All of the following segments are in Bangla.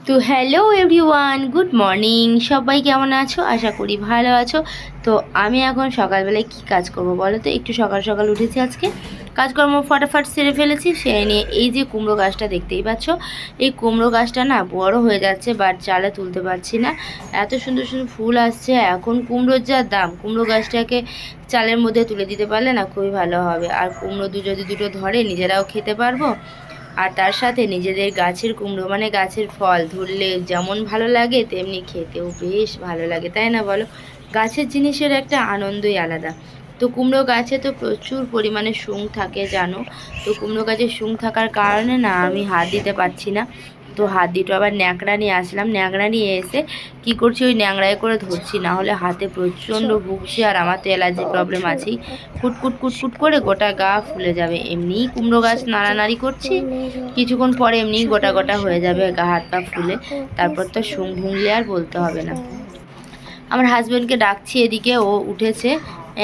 তো হ্যালো এভরিওয়ান, গুড মর্নিং। সবাই কেমন আছো? আশা করি ভালো আছো। তো আমি এখন সকালবেলায় কি কাজ করব বলো তো। একটু সকাল সকাল উঠেছি আজকে, কাজকর্ম ফটাফট সেরে ফেলেছি। সেই নিয়ে এই যে কুমড়ো গাছটা দেখতেই পাচ্ছ, এই কুমড়ো গাছটা না বড় হয়ে যাচ্ছে, বাট চালে তুলতে পারছি না। এত সুন্দর সুন্দর ফুল আসছে। এখন কুমড়োর যা দাম, কুমড়ো গাছটাকে চালের মধ্যে তুলে দিতে পারলে না খুবই ভালো হবে। আর কুমড়ো যদি দুটো ধরে নিজেরাও খেতে পারবো, আর তার সাথে নিজেদের গাছের কুমড়ো মানে গাছের ফল ধরলে যেমন ভালো লাগে তেমনি খেতেও বেশ ভালো লাগে, তাই না বলো? গাছের জিনিসের একটা আনন্দই আলাদা। তো কুমড়ো গাছে তো প্রচুর পরিমাণে শুঁড় থাকে জানো। তো কুমড়ো গাছে শুঁড় থাকার কারণে না আমি হাত দিতে পারছি না। তো হাত দিটো আবার ন্যাকড়া নিয়ে আসলাম, ন্যাকড়া নিয়ে এসে কি করছি, ওই ন্যাংড়ায় করে ধরছি, না হলে হাতে প্রচণ্ড ভুগছি। আর আমার তো অ্যালার্জি প্রবলেম আছেই, কুটকুট কুটকুট করে গোটা গা ফুলে যাবে। এমনিই কুমড়ো গাছ নাড়ানাড়ি করছি, কিছুক্ষণ পরে এমনিই গোটা গোটা হয়ে যাবে গা হাত পা ফুলে। তারপর তো শুং ভুংলে আর বলতে হবে না। আমার হাজব্যান্ডকে ডাকছি, এদিকে ও উঠেছে।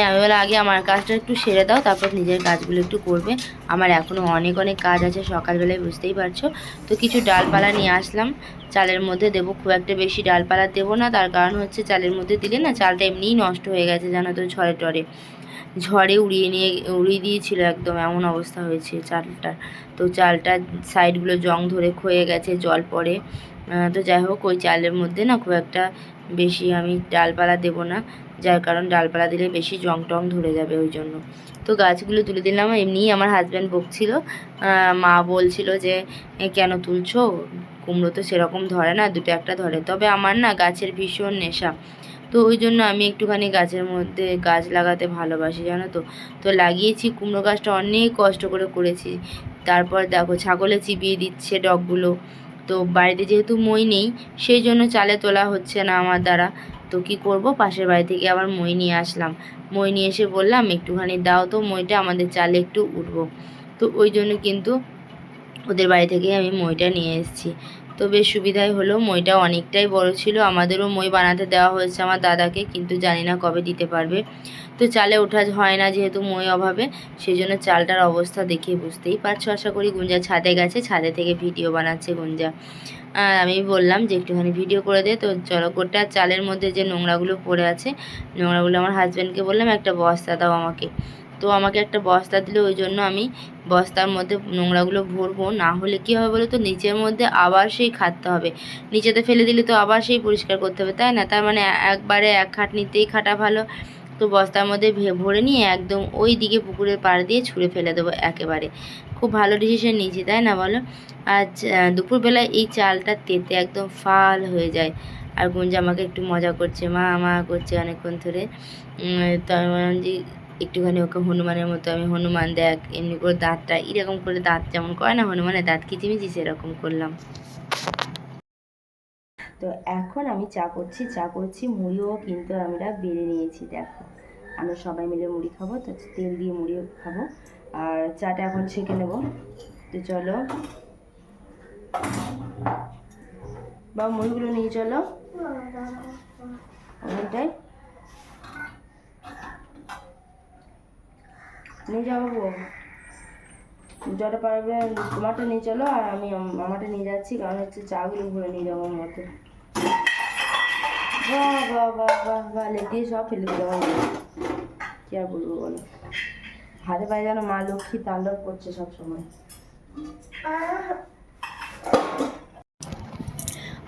আমি বলে আগে আমার কাজটা একটু সেরে দাও, তারপর নিজের কাজগুলো একটু করবে। আমার এখনও অনেক অনেক কাজ আছে সকালবেলায়, বুঝতেই পারছো। তো কিছু ডালপালা নিয়ে আসলাম, চালের মধ্যে দেবো। খুব একটা বেশি ডালপালা দেবো না, তার কারণ হচ্ছে চালের মধ্যে দিলে না চালটা এমনিই নষ্ট হয়ে গেছে জানো তো, ঝড়ে উড়িয়ে দিয়েছিল একদম, এমন অবস্থা হয়েছে চালটার। তো চালটার সাইডগুলো জং ধরে ক্ষয়ে গেছে, জল পড়ে। তো যাই হোক, ওই চালের মধ্যে না খুব একটা বেশি আমি ডালপালা দেবো না, যার কারণ ডালপালা দিলে বেশি জং টং ধরে যাবে, ওই জন্য। তো গাছগুলো তুলে দিলাম। এমনিই আমার হাজব্যান্ড বকছিল, মা বলছিল যে কেন তুলছো, কুমড়ো তো সেরকম ধরে না, দুটো একটা ধরে। তবে আমার না গাছের ভীষণ নেশা, তো ওই জন্য আমি একটুখানি গাছের মধ্যে গাছ লাগাতে ভালোবাসি জানো তো। তো লাগিয়েছি, কুমড়ো গাছটা অনেক কষ্ট করে করেছি। তারপর দেখো ছাগলে চিবিয়ে দিচ্ছে ডগগুলো। তো বাড়িতে যেহেতু মই নেই, সেই জন্য চালে তোলা হচ্ছে না আমার দ্বারা। তো কি করব, পাশের বাড়ি থেকে আবার মই নিয়ে আসলাম। মই নিয়ে এসে বললাম একটুখানি দাও তো মইটা, আমাদের চালে একটু উঠবো। তো ওই জন্য কিন্তু ওদের বাড়ি থেকে আমি মইটা নিয়ে এসেছি। তো বেশ সুবিধাই হলো, মইটা অনেকটাই বড় ছিল। আমাদেরও মই বানাতে দেওয়া হয়েছে আমার দাদাকে, কিন্তু জানি না কবে দিতে পারবে। তো চালে ওঠা হয় না যেহেতু মই অভাবে, সেই জন্য চালটার অবস্থা দেখে বুঝতেই পারছো আশা করি। গুঞ্জা ছাদে গেছে, ছাদে থেকে ভিডিও বানাচ্ছে গুঞ্জা। আর আমি বললাম যে একটুখানি ভিডিও করে দে। তো চলো, গোটা চালের মধ্যে যে নোংরাগুলো পড়ে আছে, নোংরাগুলো আমার হাজব্যান্ডকে বললাম একটা বস্তা দাও আমাকে। তো আমাকে একটা বস্তা দিল, ওই জন্য আমি বস্তার মধ্যে নোংরাগুলো ভরবো। না হলে কী হবে বলো তো, নিচের মধ্যে আবার সেই খাটতে হবে। নিচেতে ফেলে দিলে তো আবার সেই পরিষ্কার করতে হবে, তাই না? তার মানে একবারে এক খাটনিতেই খাটা ভালো। তো বস্তার মধ্যে ভরে নিয়ে একদম ওই দিকে পুকুরের পাড় দিয়ে ছুঁড়ে ফেলে দেবো একেবারে। খুব ভালো ডিসিশন নিয়েছি, তাই না বলো? আজ দুপুরবেলায় এই চালটা তেতে একদম ফাল হয়ে যায়। আর গুঞ্জা আমাকে একটু মজা করছে, মা মা করছে অনেকক্ষণ ধরে। তো আমি বললাম যে একটুখানি ওকে হনুমানের মতো, আমি হনুমান দেখ এমনি করে দাঁতটা এরকম করে, দাঁত যেমন করে না হনুমানের দাঁত কিচিমিচি, সেরকম করলাম। তো এখন আমি চা করছি, মুড়িও কিন্তু আমরা বেড়ে নিয়েছি দেখো। আমরা সবাই মিলে মুড়ি খাবো, তো তেল দিয়ে মুড়িও খাবো। আর চাটা এখন ছেঁকে নেবো। তো চলো বা মুড়িগুলো নিয়ে চলো ওখানটায় নিয়ে যাবো। যটা পারবে তোমারটা নিয়ে চলো, আর আমি আমারটা নিয়ে যাচ্ছি, কারণ হচ্ছে চাগুলো ঘুরে নিয়ে যাবো আমার মতো। বাহ বাহ বাহ বাহ বাহ, লেগ দিয়ে সব ফেলে দিল আমার। কি আর বলবো বলো, হাতে পায়ে যেন মা লক্ষ্মী তাণ্ডব করছে সবসময়।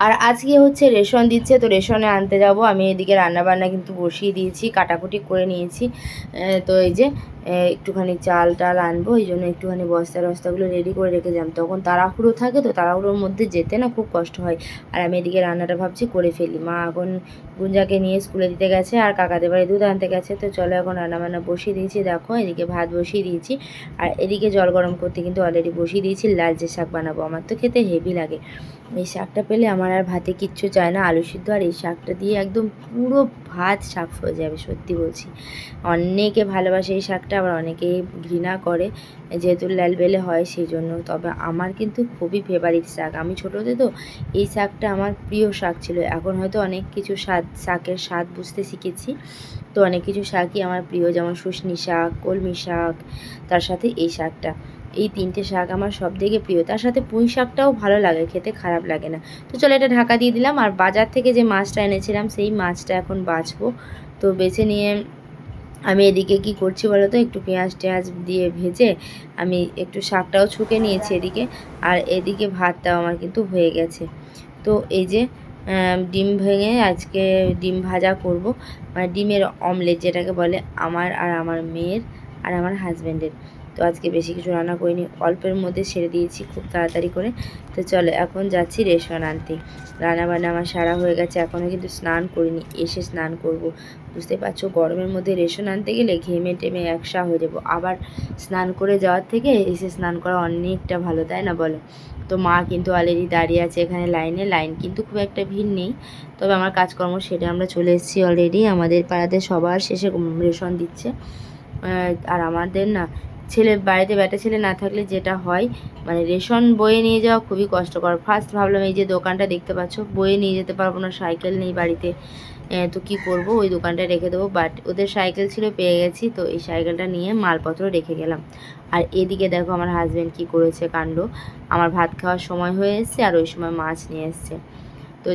আর আজকে হচ্ছে রেশন দিচ্ছে, তো রেশনে আনতে যাব আমি। এদিকে রান্নাবান্না কিন্তু বসিয়ে দিয়েছি, কাটাকুটি করে নিয়েছি। তো এই যে একটুখানি চাল টাল আনবো, এই জন্য একটুখানি বস্তাগুলো রেডি করে রেখে যাম। তখন তাড়াহুড়ো থাকে, তো তাড়াহুড়োর মধ্যে যেতে না খুব কষ্ট হয়। আর আমি এদিকে রান্নাটা ভাবছি করে ফেলি। মা এখন গুঞ্জাকে নিয়ে স্কুলে দিতে গেছে, আর কাকাদের বাড়ি দুধ আনতে গেছে। তো চলো এখন রান্নাবান্না বসিয়ে দিয়েছি, দেখো এদিকে ভাত বসিয়ে দিয়েছি। আর এদিকে জল গরম করতে কিন্তু অলরেডি বসিয়ে দিয়েছি, লালচে শাক বানাবো। আমার তো খেতে হেভি লাগে এই শাকটা পেলে, আমার আর ভাতে কিচ্ছু চায় না। আলু সিদ্ধ আর এই শাকটা দিয়ে একদম পুরো ভাত সাফ হয়ে যাবে, সত্যি বলছি। অনেকে ভালোবাসে এই শাকটা, আবার অনেকেই ঘৃণা করে, যেহেতু লাল বেলে হয় সেই জন্য। তবে আমার কিন্তু খুবই ফেভারিট শাক। আমি ছোটোতে তো এই শাকটা আমার প্রিয় শাক ছিল। এখন হয়তো অনেক কিছু শাকের স্বাদ বুঝতে শিখেছি, তো অনেক কিছু শাকই আমার প্রিয়, যেমন শুশনি শাক, কলমি শাক, তার সাথে এই শাকটা। এই 3টে শাক আমার সবথেকে প্রিয়। তার সাথে পুঁই শাকটাও ভালো লাগে খেতে, খারাপ লাগে না। তো চলো এটা ঢাকা দিয়ে দিলাম। আর বাজার থেকে যে মাছটা এনেছিলাম সেই মাছটা এখন বাছবো। তো বেছে নিয়ে আমি এদিকে কি করছি বলো তো, একটু পেঁয়াজ টেঁয়াজ দিয়ে ভেজে আমি একটু শাকটাও ছুঁকে নিয়েছি এদিকে। আর এদিকে ভাতটাও আমার কিন্তু হয়ে গেছে। তো এই যে ডিম ভেঙে আজকে ডিম ভাজা করব, মানে ডিমের অমলেট যেটাকে বলে, আমার আর আমার মেয়ের আর আমার হাজব্যান্ডের। তো আজকে বেশি কিছু রান্না করিনি, অল্পের মধ্যে সেরে দিয়েছি খুব তাড়াতাড়ি করে। তো চলো এখন যাচ্ছি রেশন আনতে। রান্নাবান্না আমার সারা হয়ে গেছে, এখনও কিন্তু স্নান করিনি, এসে স্নান করব। বুঝতে পারছো গরমের মধ্যে রেশন আনতে গেলে ঘেমে টেমে একসা হয়ে যাবো। আবার স্নান করে যাওয়ার থেকে এসে স্নান করা অনেকটা ভালো, তাই না বলো? তো মা কিন্তু অলরেডি দাঁড়িয়ে আছে এখানে লাইনে, লাইন কিন্তু খুব একটা ভিড় নেই। তবে আমার কাজকর্ম সেটা আমরা চলে এসেছি অলরেডি। আমাদের পাড়াতে সবার শেষে রেশন দিচ্ছে। আর আমাদের না বাড়িতে ব্যাটা ছেলে না থাকলে যেটা হয়, মানে রেশন বয়ে নিয়ে যাওয়া খুবই কষ্টকর। ফার্স্ট ভাবলাম এই যে দোকানটা দেখতে পাচ্ছ, বয়ে নিয়ে যেতে পারবো না, সাইকেল নেই বাড়িতে। তো কি করব, ওই দোকানটা রেখে দেবো। বাট ওদের সাইকেল ছিল, পেয়ে গেছি, তো এই সাইকেলটা নিয়ে মালপত্র রেখে গেলাম। আর এদিকে দেখো আমার হাজব্যান্ড কি করেছে কাণ্ড। আমার ভাত খাওয়ার সময় হয়ে এসছে আর ওই সময় মাছ নিয়ে এসছে। তো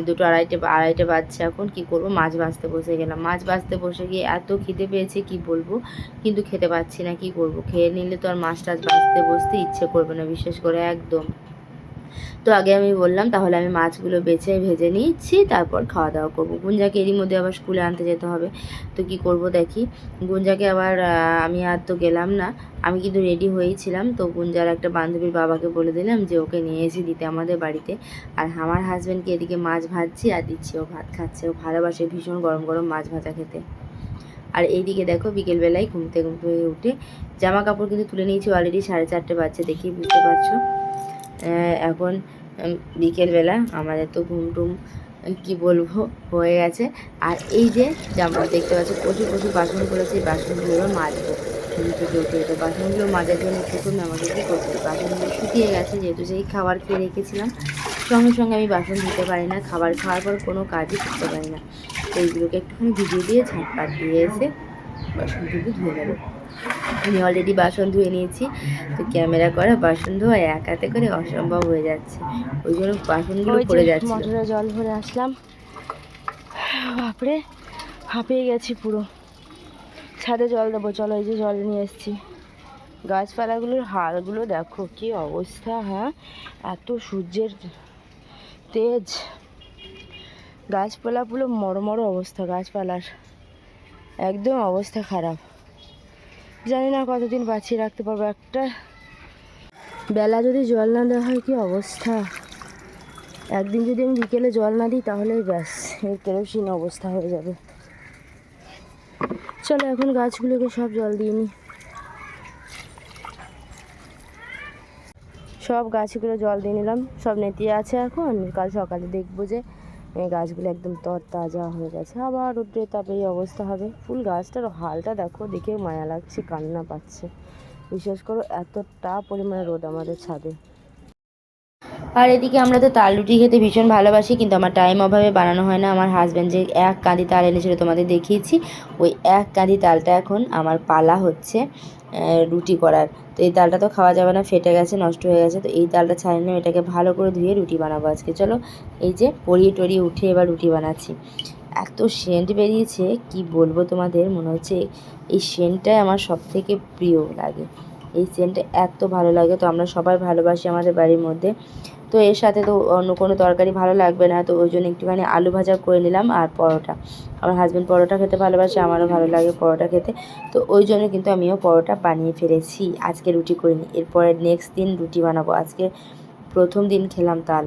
দুটো আড়াইটে বাজছে এখন। কি করব, মাছ ভাজতে বসে গেলাম। মাছ ভাজতে বসে গিয়ে এত খিদে পেয়েছে কি বলবো, কিন্তু খেতে পাচ্ছি না। কি করব, খেয়ে নিলে তো আর মাছ টাছ ভাজতে বসতে ইচ্ছে করবে না বিশেষ করে একদম। তো আগে আমি বললাম তাহলে আমি মাছগুলো বেছে ভেজে নিচ্ছি, তারপর খাওয়া দাওয়া করবো। গুঞ্জাকে এরই মধ্যে আবার স্কুলে আনতে যেতে হবে। তো কি করব দেখি, গুঞ্জাকে আবার আমি আর তো গেলাম না, আমি কিন্তু রেডি হয়েছিলাম। তো গুঞ্জার একটা বান্ধবীর বাবাকে বলে দিলাম যে ওকে নিয়ে এসে দিতে আমাদের বাড়িতে। আর আমার হাজব্যান্ডকে এদিকে মাছ ভাজছি আর দিচ্ছি, ও ভাত খাচ্ছে। ও ভালোবাসে ভীষণ গরম গরম মাছ ভাজা খেতে। আর এইদিকে দেখো বিকেলবেলায় ঘুমতে উঠে জামা কাপড় কিন্তু তুলে নিয়েছি অলরেডি, 4:30 বাজছে, দেখি বুঝতে পারছো। এখন বিকেলবেলা আমাদের তো ঘুম টুম কী বলবো হয়ে গেছে। আর এই যে জামা দেখতে পাচ্ছি প্রচুর বাসন করেছি, বাসনগুলো এবার মাজবো। ঘুম থেকে উঠে তো বাসনগুলো মাজার জন্য প্রথমে আমাকে কী করতে, বাসনগুলো শুকিয়ে গেছে যেহেতু সেই খাবার খেয়ে রেখেছিলাম। সঙ্গে সঙ্গে আমি বাসন ধুতে পারি না, খাবার খাওয়ার পর কোনো কাজই করতে পারি না। তো এইগুলোকে একটুখানি ভিজিয়ে দিয়ে ঝাঁটপাট দিয়ে এসে বাসন কিন্তু ধুয়ে নেবো। আমি অলরেডি বাসন ধুয়ে নিয়েছি। তো ক্যামেরা করা বাসন ধোয়া এক হাতে করে অসম্ভব হয়ে যাচ্ছে, ওই জন্য বাসনগুলো পড়ে যাচ্ছে। মোটরে জল ভরে আসলাম, বাপরে হাঁপিয়ে গেছি পুরো। ছাদে জল দেবো, চলো এই যে জল নিয়ে এসেছি। গাছপালাগুলোর হালগুলো দেখো কি অবস্থা। হ্যাঁ, এত সূর্যের তেজ, গাছপালাগুলো মরমর অবস্থা, গাছপালার একদম অবস্থা খারাপ। জানি না কতদিন বাঁচিয়ে রাখতে পারবো। একটা বেলা যদি জল না দেওয়া হয় কি অবস্থা। একদিন যদি আমি বিকেলে জল না দিই তাহলেই ব্যাস এর কেরোসিন অবস্থা হয়ে যাবে। চলো এখন গাছগুলোকে সব জল দিয়ে নিই। সব গাছগুলো জল দিয়ে নিলাম, সব নেতিয়ে আছে। এখন কাল সকালে দেখবো যে গাছগুলো একদম তরতাজা হয়ে গেছে। আবার রোদ্রে তাপে এই অবস্থা হবে। ফুল গাছটার হালটা দেখো, দেখে মায়া লাগছে, কান্না পাচ্ছে। বিশেষ করে এতটা পরিমাণে রোদ আমাদের ছাদে। আর এদিকে আমরা তো তাল রুটি খেতে ভীষণ ভালোবাসি, কিন্তু আমার টাইম অভাবে বানানো হয় না। আমার হাজব্যান্ড যে 1 কাঁদি তাল এনেছিল তোমাদের দেখিয়েছি, ওই 1 কাঁদি তালটা এখন আমার পালা হচ্ছে রুটি করার। তো এই তালটা তো খাওয়া যাবে না, ফেটে গেছে, নষ্ট হয়ে গেছে। তো এই তালটা ছাড়িয়ে নিয়ে এটাকে ভালো করে ধুয়ে রুটি বানাবো আজকে। চলো এই যে টরিয়ে উঠে এবার রুটি বানাচ্ছি। এত সেন্ট বেরিয়েছে কি বলবো তোমাদের, মনে হচ্ছে এই সেন্টটাই আমার সবথেকে প্রিয় লাগে। এই সেন্টটা এত ভালো লাগে, তো আমরা সবাই ভালোবাসি আমাদের বাড়ির মধ্যে। তো এর সাথে তো অন্য কোনো তরকারি ভালো লাগবে না, তো ওই জন্য একটুখানি আলু ভাজা করে নিলাম আর পরোটা। আমার হাজব্যান্ড পরোটা খেতে ভালোবাসে, আমারও ভালো লাগে পরোটা খেতে। তো ওই জন্য কিন্তু আমিও পরোটা বানিয়ে ফেলেছি, আজকে রুটি করিনি। এরপরে নেক্সট দিন রুটি বানাবো। আজকে প্রথম দিন খেলাম তাল,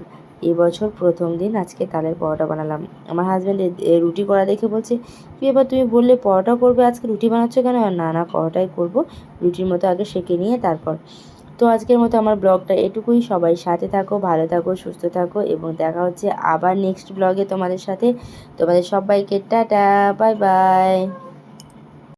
এবছর প্রথম দিন আজকে তালের পরোটা বানালাম। আমার হাজব্যান্ড রুটি করা দেখে বলছে, কি এবার তুমি বললে পরোটা করবে, আজকে রুটি বানাচ্ছ কেন? না পরোটাই করব, রুটির মতো আগে সেঁকে নিয়ে তারপর। তো আজকের মতো আমার ব্লগটা এটুকুই। সবাই সাথে থাকো, ভালো থাকো, সুস্থ থাকো, এবং দেখা হচ্ছে আবার নেক্সট ব্লগে তোমাদের সাথে। তোমাদের সবাইকে টাটা, বাই বাই।